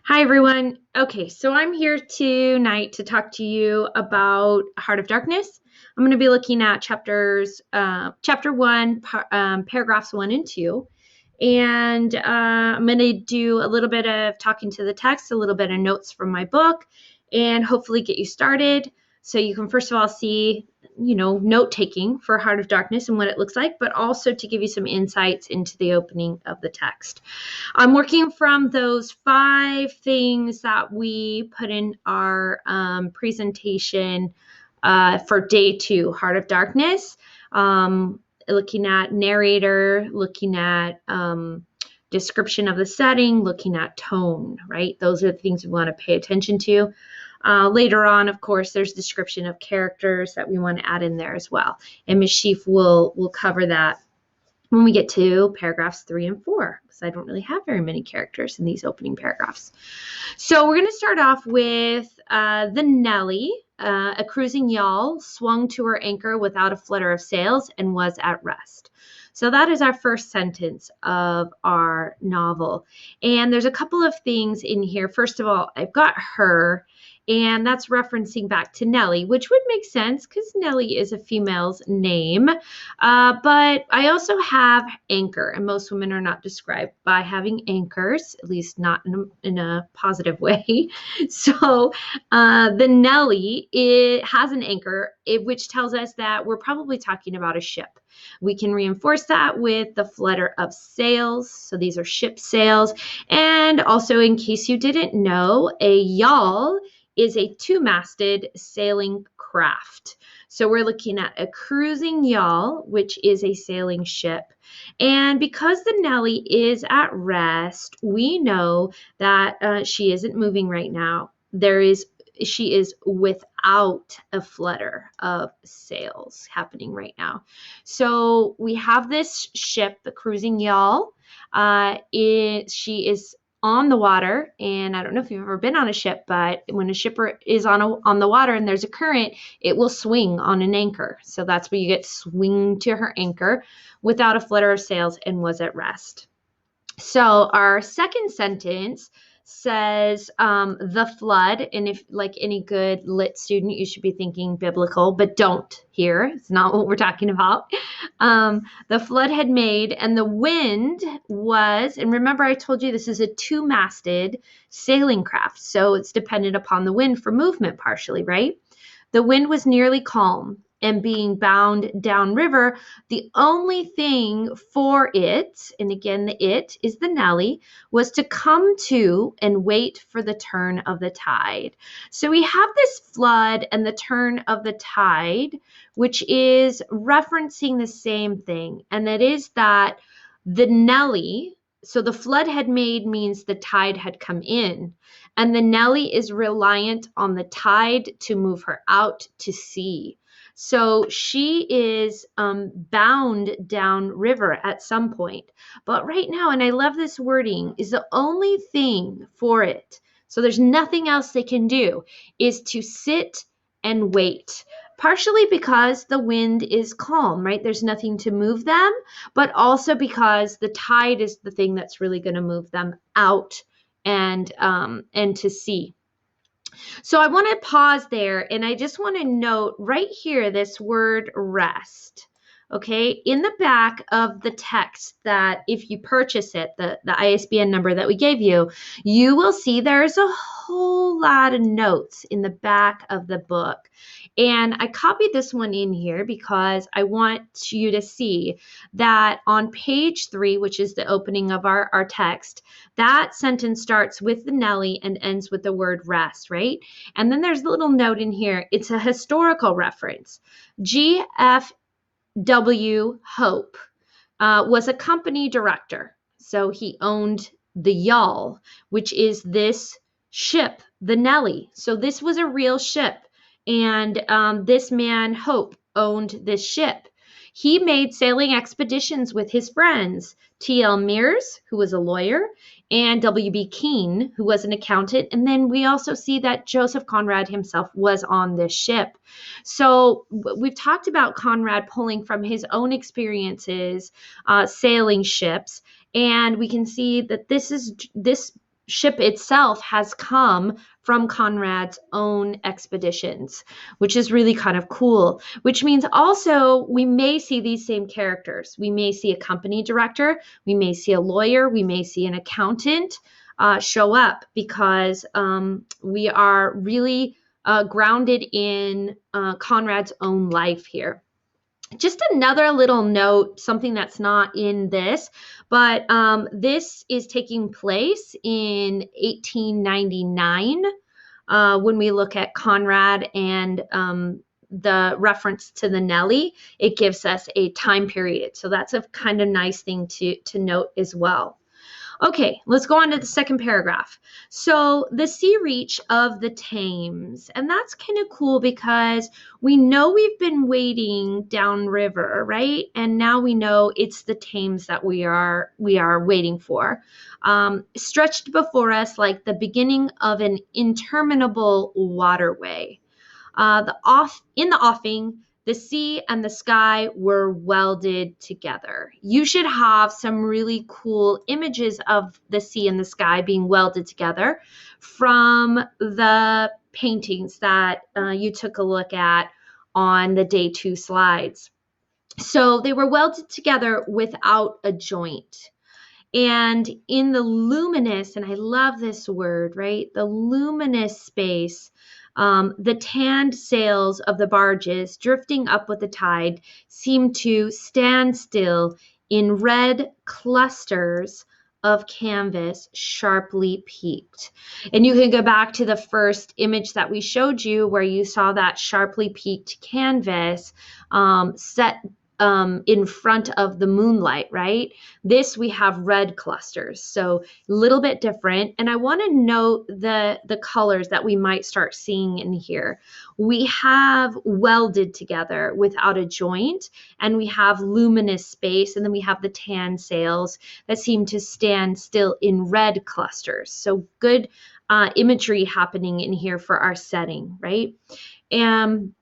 Hi, everyone. Okay, so I'm here tonight to talk to you about Heart of Darkness. I'm going to be looking at chapter one, paragraphs 1 and 2. And I'm going to do a little bit of talking to the text, a little bit of notes from my book, and hopefully get you started so you can first of all see, note taking for Heart of Darkness and what it looks like, but also to give you some insights into the opening of the text. I'm working from those 5 things that we put in our presentation for day 2, Heart of Darkness. Looking at narrator, looking at description of the setting, looking at tone, right? Those are the things we want to pay attention to. Later on, of course, there's description of characters that we want to add in there as well. And Ms. Sheaf will cover that when we get to paragraphs 3 and 4, because I don't really have very many characters in these opening paragraphs. So we're going to start off with the Nellie. A cruising yawl swung to her anchor without a flutter of sails and was at rest. So that is our first sentence of our novel. And there's a couple of things in here. First of all, I've got her, and that's referencing back to Nellie, which would make sense because Nellie is a female's name. But I also have anchor, and most women are not described by having anchors, at least not in a positive way. So the Nellie, it has an anchor, which tells us that we're probably talking about a ship. We can reinforce that with the flutter of sails. So these are ship sails. And also, in case you didn't know, a yawl is a 2-masted sailing craft. So we're looking at a cruising yawl, which is a sailing ship. And because the Nellie is at rest, we know that she isn't moving right now. She is without a flutter of sails happening right now. So we have this ship, the cruising yawl. She is on the water, and I don't know if you've ever been on a ship, but when a ship is on the water and there's a current, it will swing on an anchor. So that's where you get swing to her anchor without a flutter of sails and was at rest. So our second sentence says the flood, and if like any good lit student, you should be thinking biblical, but don't here. It's not what we're talking about. The flood had made, and the wind was, and remember I told you this is a 2-masted sailing craft, so it's dependent upon the wind for movement partially, right? The wind was nearly calm, and being bound downriver, the only thing for it, and again the it is the Nellie, was to come to and wait for the turn of the tide. So we have this flood and the turn of the tide, which is referencing the same thing, and it is that the Nellie, so the flood had made means the tide had come in, and the Nellie is reliant on the tide to move her out to sea. So she is bound downriver at some point. But right now, and I love this wording, is the only thing for it, so there's nothing else they can do, is to sit and wait. Partially because the wind is calm, right? There's nothing to move them, but also because the tide is the thing that's really going to move them out and to sea. So I want to pause there, and I just want to note right here this word rest. Okay, in the back of the text, that if you purchase it, the ISBN number that we gave you, you will see there's a whole lot of notes in the back of the book. And I copied this one in here because I want you to see that on page 3, which is the opening of our text, that sentence starts with the Nellie and ends with the word rest, right? And then there's a little note in here. It's a historical reference. G.F.W. Hope was a company director. So he owned the yawl, which is this ship, the Nellie. So this was a real ship. And this man, Hope, owned this ship. He made sailing expeditions with his friends, T.L. Mears, who was a lawyer, and W.B. Keene, who was an accountant. And then we also see that Joseph Conrad himself was on this ship. So we've talked about Conrad pulling from his own experiences sailing ships. And we can see that this ship itself has come from Conrad's own expeditions, which is really kind of cool, which means also we may see these same characters. We may see a company director, we may see a lawyer, we may see an accountant show up because we are really grounded in Conrad's own life here. Just another little note, something that's not in this, but this is taking place in 1899 when we look at Conrad and the reference to the Nellie. It gives us a time period. So that's a kind of nice thing to note as well. Okay, let's go on to the second paragraph. So the sea reach of the Thames, and that's kind of cool because we know we've been wading downriver, right? And now we know it's the Thames that we are waiting for. Stretched before us like the beginning of an interminable waterway. In the offing, the sea and the sky were welded together. You should have some really cool images of the sea and the sky being welded together from the paintings that you took a look at on the day 2 slides. So they were welded together without a joint. And in the luminous, and I love this word, right? The luminous space, the tanned sails of the barges drifting up with the tide seem to stand still in red clusters of canvas sharply peaked. And you can go back to the first image that we showed you where you saw that sharply peaked canvas set in front of the moonlight, right? This we have red clusters, so a little bit different. And I want to note the colors that we might start seeing in here. We have welded together without a joint, and we have luminous space, and then we have the tan sails that seem to stand still in red clusters. So good imagery happening in here for our setting, right? And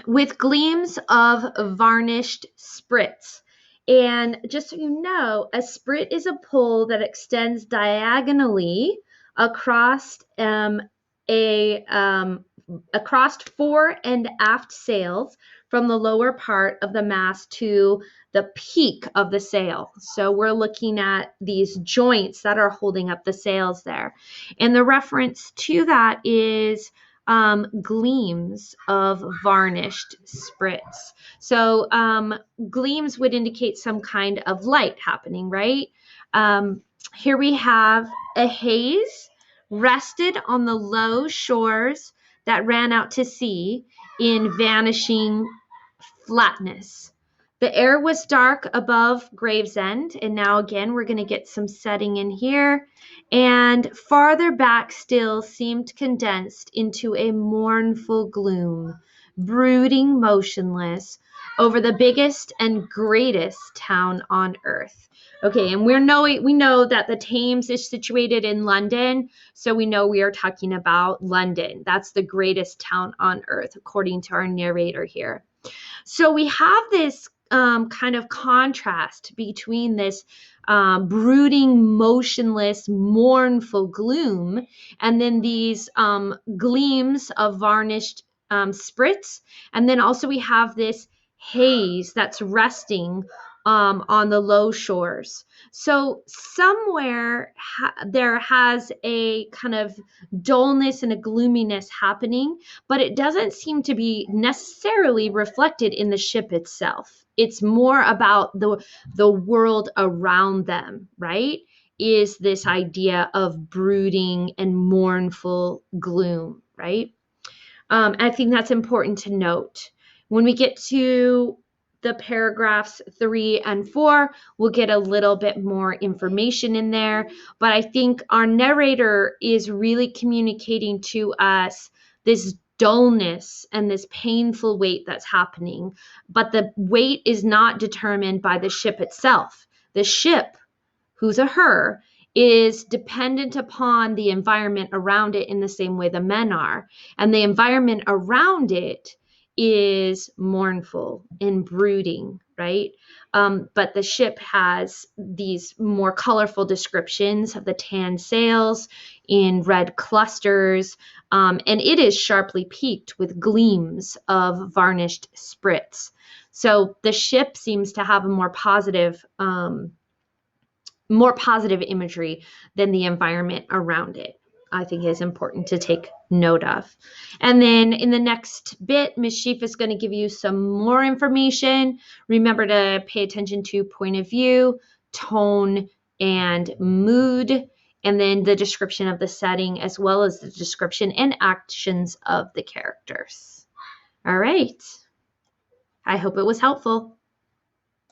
with gleams of varnished sprits. And just so you know, a sprit is a pole that extends diagonally across across fore and aft sails from the lower part of the mast to the peak of the sail. So we're looking at these joints that are holding up the sails there. And the reference to that is gleams of varnished sprits. So gleams would indicate some kind of light happening, right? Here we have a haze rested on the low shores that ran out to sea in vanishing flatness. The air was dark above Gravesend, and now again we're going to get some setting in here. And farther back still seemed condensed into a mournful gloom, brooding motionless over the biggest and greatest town on earth. Okay, and we know that the Thames is situated in London, so we know we are talking about London. That's the greatest town on earth, according to our narrator here. So we have this kind of contrast between this brooding, motionless, mournful gloom, and then these gleams of varnished sprits. And then also we have this haze that's resting on the low shores. So somewhere there has a kind of dullness and a gloominess happening, but it doesn't seem to be necessarily reflected in the ship itself. It's more about the world around them, right? Is this idea of brooding and mournful gloom, right? I think that's important to note. When we get to the paragraphs 3 and 4, we'll get a little bit more information in there. But I think our narrator is really communicating to us this dullness and this painful weight that's happening. But the weight is not determined by the ship itself. The ship, who's a her, is dependent upon the environment around it in the same way the men are. And the environment around it is mournful and brooding, right? but the ship has these more colorful descriptions of the tan sails in red clusters, and it is sharply peaked with gleams of varnished sprits. So the ship seems to have a more positive imagery than the environment around it. I think is important to take note of. And then in the next bit, Ms. Sheaf is going to give you some more information. Remember to pay attention to point of view, tone, and mood, and then the description of the setting, as well as the description and actions of the characters. All right. I hope it was helpful.